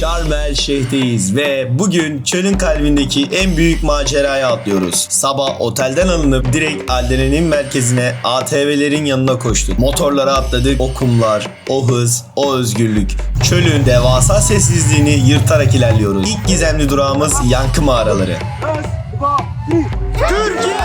Şarm El Şeyh'teyiz ve bugün çölün kalbindeki en büyük maceraya atlıyoruz. Sabah otelden alınıp direkt Alderen'in merkezine ATV'lerin yanına koştuk. Motorlara atladık. O kumlar, o hız, o özgürlük. Çölün devasa sessizliğini yırtarak ilerliyoruz. İlk gizemli durağımız Yankı Mağaraları. Türkiye!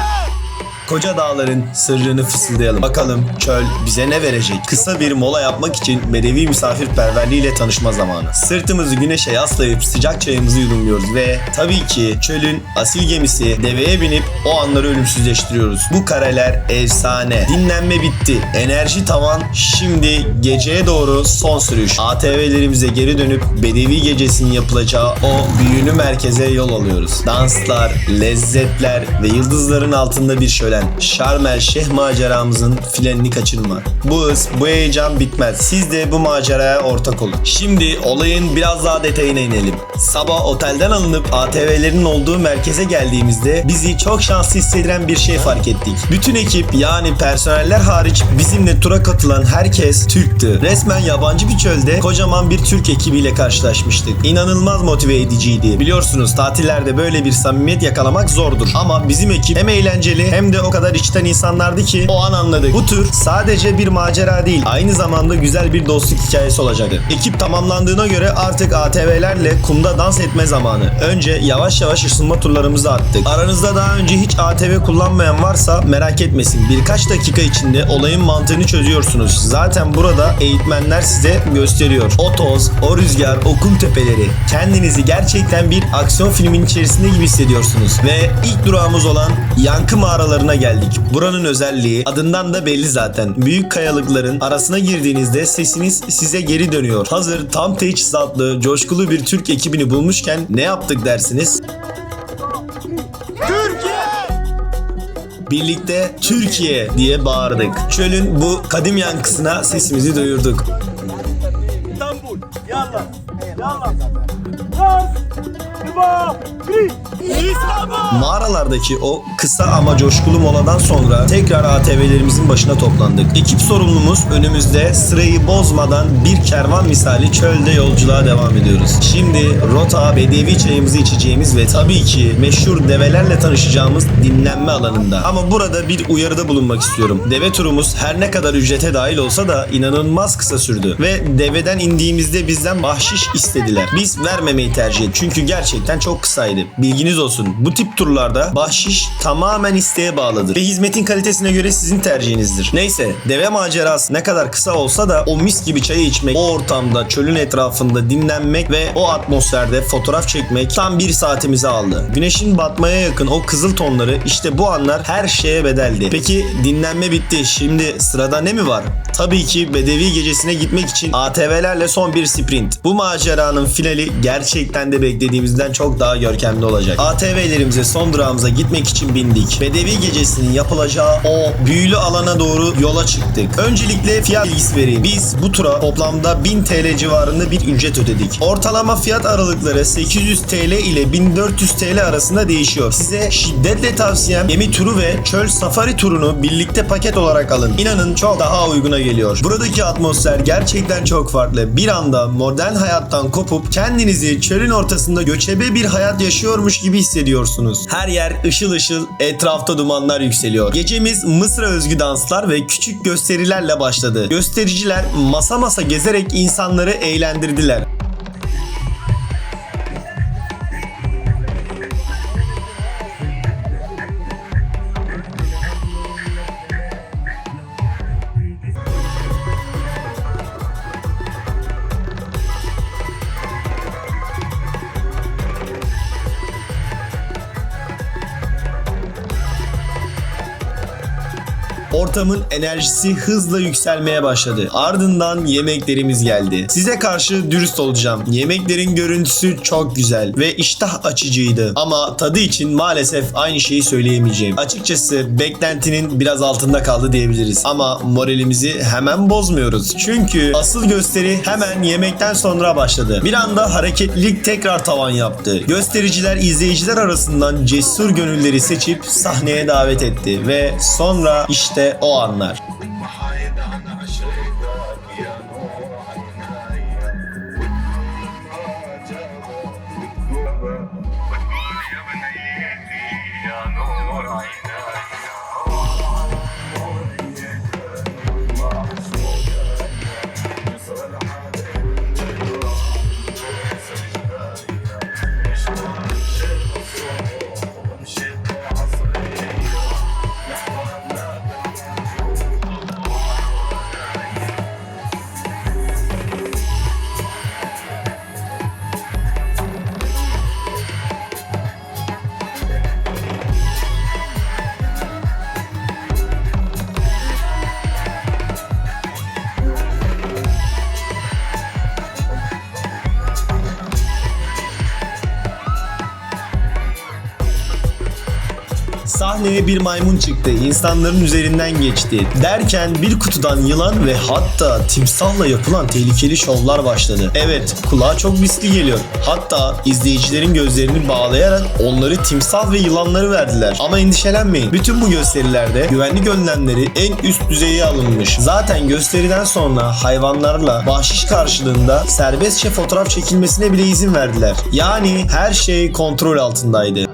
Koca dağların sırrını fısıldayalım. Bakalım çöl bize ne verecek? Kısa bir mola yapmak için bedevi misafirperverliğiyle tanışma zamanı. Sırtımızı güneşe yaslayıp sıcak çayımızı yudumluyoruz ve tabii ki çölün asil gemisi deveye binip o anları ölümsüzleştiriyoruz. Bu kareler efsane. Dinlenme bitti. Enerji tavan. Şimdi geceye doğru son sürüş. ATV'lerimize geri dönüp bedevi gecesinin yapılacağı o büyülü merkeze yol alıyoruz. Danslar, lezzetler ve yıldızların altında bir şölen. Şarm El Şeyh maceramızın filenini kaçırma. Bu hız, bu heyecan bitmez. Siz de bu maceraya ortak olun. Şimdi olayın biraz daha detayına inelim. Sabah otelden alınıp ATV'lerin olduğu merkeze geldiğimizde bizi çok şanslı hissettiren bir şey fark ettik. Bütün ekip, yani personeller hariç bizimle tura katılan herkes Türktü. Resmen yabancı bir çölde kocaman bir Türk ekibiyle karşılaşmıştık. İnanılmaz motive ediciydi. Biliyorsunuz tatillerde böyle bir samimiyet yakalamak zordur. Ama bizim ekip hem eğlenceli hem de o kadar içten insanlardı ki o an anladık. Bu tur sadece bir macera değil, aynı zamanda güzel bir dostluk hikayesi olacaktı. Ekip tamamlandığına göre artık ATV'lerle kumda dans etme zamanı. Önce yavaş yavaş ısınma turlarımızı attık. Aranızda daha önce hiç ATV kullanmayan varsa merak etmesin. Birkaç dakika içinde olayın mantığını çözüyorsunuz. Zaten burada eğitmenler size gösteriyor. O toz, o rüzgar, o kum tepeleri. Kendinizi gerçekten bir aksiyon filmin içerisinde gibi hissediyorsunuz. Ve ilk durağımız olan Yankı Mağaralarına geldik. Buranın özelliği adından da belli zaten. Büyük kayalıkların arasına girdiğinizde sesiniz size geri dönüyor. Hazır tam teçhizatlı, coşkulu bir Türk ekibini bulmuşken ne yaptık dersiniz? Türkiye! Birlikte Türkiye diye bağırdık. Çölün bu kadim yankısına sesimizi duyurduk. İstanbul, yallah, yallah. Mağaralardaki o kısa ama coşkulu moladan sonra tekrar ATV'lerimizin başına toplandık. Ekip sorumlumuz önümüzde, sırayı bozmadan bir kervan misali çölde yolculuğa devam ediyoruz. Şimdi rota bedevi çayımızı içeceğimiz ve tabii ki meşhur develerle tanışacağımız dinlenme alanında. Ama burada bir uyarıda bulunmak istiyorum. Deve turumuz her ne kadar ücrete dahil olsa da inanılmaz kısa sürdü ve deveden indiğimizde bizden bahşiş istediler. Biz vermemeyi tercih ettik çünkü gerçekten çok kısaydı. Bilginiz olsun. Bu tip turlarda bahşiş tamamen isteğe bağlıdır ve hizmetin kalitesine göre sizin tercihinizdir. Neyse, deve macerası ne kadar kısa olsa da o mis gibi çayı içmek, o ortamda, çölün etrafında dinlenmek ve o atmosferde fotoğraf çekmek tam bir saatimizi aldı. Güneşin batmaya yakın o kızıl tonları, işte bu anlar her şeye bedeldi. Peki dinlenme bitti. Şimdi sırada ne mi var? Tabii ki bedevi gecesine gitmek için ATV'lerle son bir sprint. Bu maceranın finali gerçekten de beklediğimizden çok daha görkemli olacak. ATV'lerimize son durağımıza gitmek için bindik. Bedevi gecesinin yapılacağı o büyülü alana doğru yola çıktık. Öncelikle fiyat bilgisi vereyim. Biz bu tura toplamda 1000 TL civarında bir ücret ödedik. Ortalama fiyat aralıkları 800 TL ile 1400 TL arasında değişiyor. Size şiddetle tavsiyem gemi turu ve çöl safari turunu birlikte paket olarak alın. İnanın çok daha uyguna geliyor. Buradaki atmosfer gerçekten çok farklı. Bir anda modern hayattan kopup kendinizi çölün ortasında göçebe bir hayat yaşıyormuş gibi hissediyorsunuz. Her yer ışıl ışıl, etrafta dumanlar yükseliyor. Gecemiz Mısır'a özgü danslar ve küçük gösterilerle başladı. Göstericiler masa masa gezerek insanları eğlendirdiler. Ortamın enerjisi hızla yükselmeye başladı. Ardından yemeklerimiz geldi. Size karşı dürüst olacağım. Yemeklerin görüntüsü çok güzel ve iştah açıcıydı. Ama tadı için maalesef aynı şeyi söyleyemeyeceğim. Açıkçası beklentinin biraz altında kaldı diyebiliriz. Ama moralimizi hemen bozmuyoruz. Çünkü asıl gösteri hemen yemekten sonra başladı. Bir anda hareketlilik tekrar tavan yaptı. Göstericiler izleyiciler arasından cesur gönülleri seçip sahneye davet etti ve sonra işte o anlar. Sahneye bir maymun çıktı. İnsanların üzerinden geçti. Derken bir kutudan yılan ve hatta timsahla yapılan tehlikeli şovlar başladı. Evet, kulağa çok riskli geliyor. Hatta izleyicilerin gözlerini bağlayarak onları timsah ve yılanları verdiler. Ama endişelenmeyin. Bütün bu gösterilerde güvenlik önlemleri en üst düzeye alınmış. Zaten gösteriden sonra hayvanlarla bahşiş karşılığında serbestçe fotoğraf çekilmesine bile izin verdiler. Yani her şey kontrol altındaydı.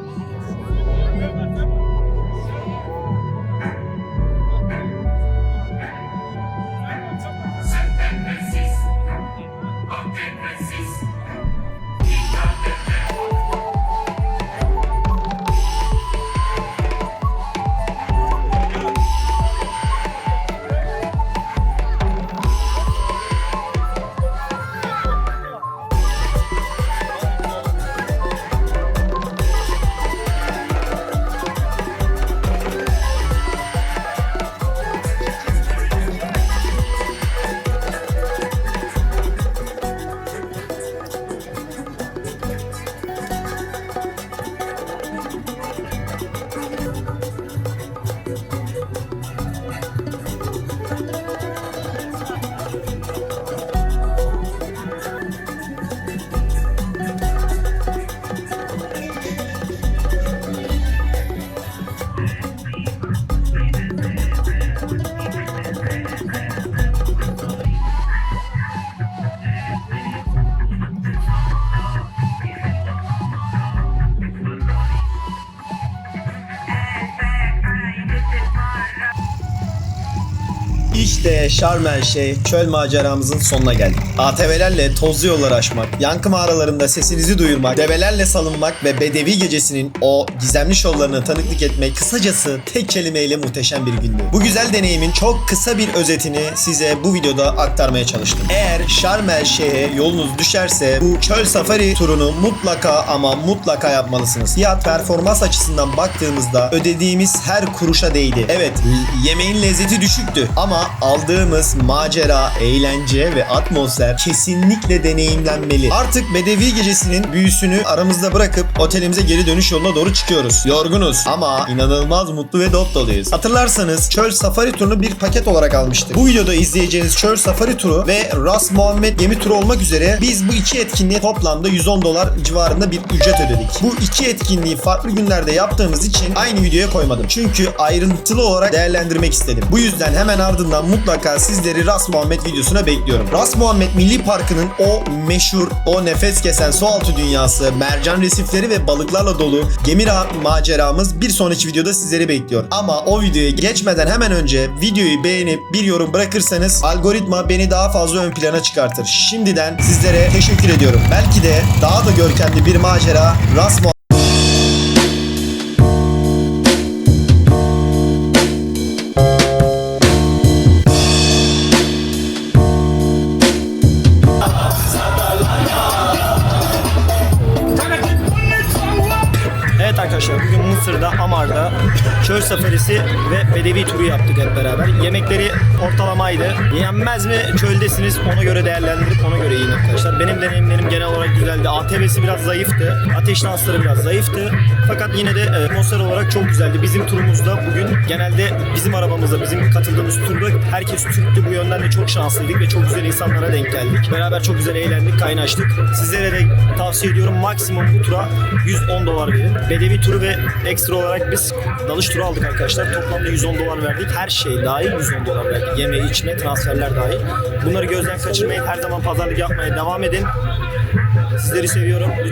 İşte Şarm El Şeyh çöl maceramızın sonuna geldik. ATV'lerle tozlu yolları aşmak, yankı mağaralarında sesinizi duyurmak, develerle salınmak ve Bedevi Gecesi'nin o gizemli şovlarına tanıklık etmek, kısacası tek kelimeyle muhteşem bir gündü. Bu güzel deneyimin çok kısa bir özetini size bu videoda aktarmaya çalıştım. Eğer Şarm El Şeyh'e yolunuz düşerse bu çöl safari turunu mutlaka ama mutlaka yapmalısınız. Fiyat performans açısından baktığımızda ödediğimiz her kuruşa değdi. Evet, yemeğin lezzeti düşüktü ama aldığımız macera, eğlence ve atmosfer kesinlikle deneyimlenmeli. Artık Bedevi Gecesi'nin büyüsünü aramızda bırakıp otelimize geri dönüş yoluna doğru çıkıyoruz. Yorgunuz ama inanılmaz mutlu ve dop doluyuz. Hatırlarsanız çöl safari turunu bir paket olarak almıştık. Bu videoda izleyeceğiniz çöl safari turu ve Ras Muhammed gemi turu olmak üzere biz bu iki etkinliğe toplamda $110 civarında bir ücret ödedik. Bu iki etkinliği farklı günlerde yaptığımız için aynı videoya koymadım. Çünkü ayrıntılı olarak değerlendirmek istedim. Bu yüzden hemen ardından mutlaka sizleri Ras Muhammed videosuna bekliyorum. Ras Muhammed Milli Parkı'nın o meşhur, o nefes kesen sualtı dünyası, mercan resifleri ve balıklarla dolu gemi maceramız bir sonraki videoda sizleri bekliyor. Ama o videoya geçmeden hemen önce videoyu beğenip bir yorum bırakırsanız algoritma beni daha fazla ön plana çıkartır. Şimdiden sizlere teşekkür ediyorum. Belki de daha da görkemli bir macera Ras Muhammed. Evet arkadaşlar, bugün Mısır'da Amar'da çöl safarisi ve bedevi turu yaptık hep beraber. Yemekleri ortalamaydı. Yenmez mi? Çöldesiniz. Ona göre değerlendirip ona göre yiyin arkadaşlar. Benim deneyimlerim genel olarak güzeldi. ATV'si biraz zayıftı. Ateş dansları biraz zayıftı. Fakat yine de atmosfer olarak çok güzeldi. Bizim turumuzda bugün genelde bizim arabamızda, bizim katıldığımız turda herkes Türktü. Bu yönden de çok şanslıydık ve çok güzel insanlara denk geldik. Beraber çok güzel eğlendik, kaynaştık. Sizlere de tavsiye ediyorum. Maksimum bu tura $110 verin. Bedevi turu ve ekstra olarak biz dalış turu aldık arkadaşlar. Toplamda $110 verdik. Her şey dahil $110 verdik. Yeme, içme, transferler dahil. Bunları gözden kaçırmayın. Her zaman pazarlık yapmaya devam edin. Sizleri seviyorum.